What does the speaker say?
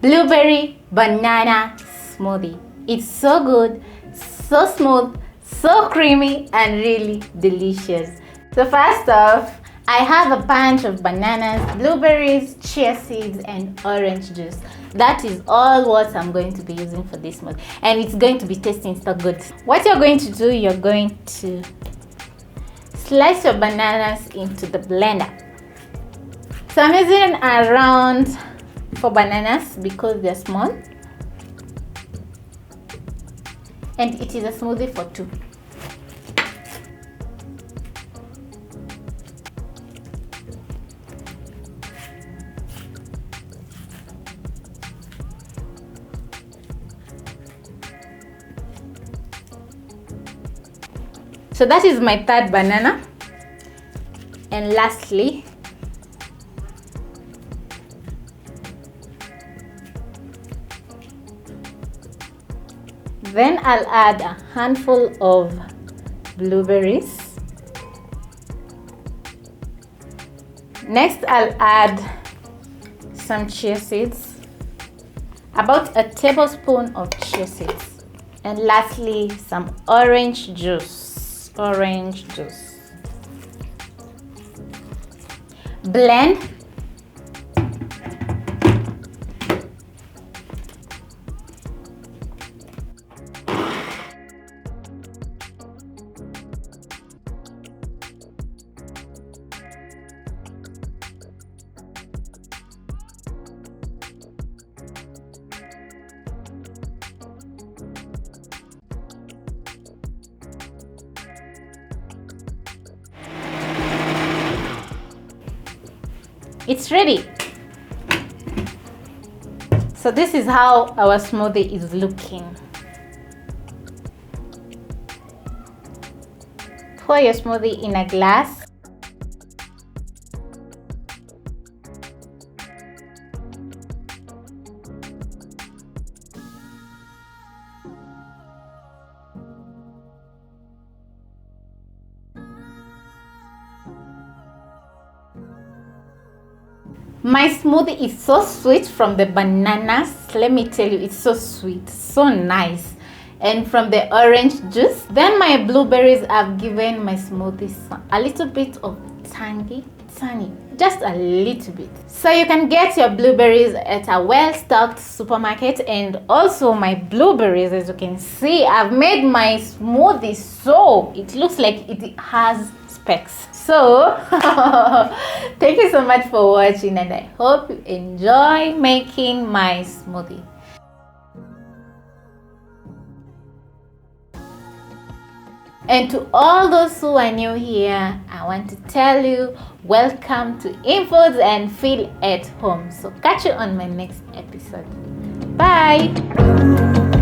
blueberry banana smoothie. It's so good, so smooth, so creamy, and really delicious. So first off, I have a bunch of bananas, blueberries, chia seeds, and orange juice. That is all what I'm going to be using for this smoothie, and it's going to be tasting so good. What you're going to do, you're going to slice your bananas into the blender. So I'm using around 4 bananas because they're small, and it is a smoothie for 2. So that is my 3rd banana. And lastly, then I'll add a handful of blueberries. Next, I'll add some chia seeds, about a tablespoon of chia seeds. And lastly, some orange juice. Blend. It's ready. So this is how our smoothie is looking. Pour your smoothie in a glass. My smoothie is so sweet from the bananas. Let me tell you, it's so sweet, so nice. And from the orange juice. Then my blueberries have given my smoothie a little bit of tangy, just a little bit. So you can get your blueberries at a well-stocked supermarket. And also my blueberries, as you can see, I've made my smoothie so it looks like it has specs. So thank you so much for watching, and I hope you enjoy making my smoothie. And to all those who are new here, I want to tell you, welcome to Infoods and feel at home. So catch you on my next episode. Bye.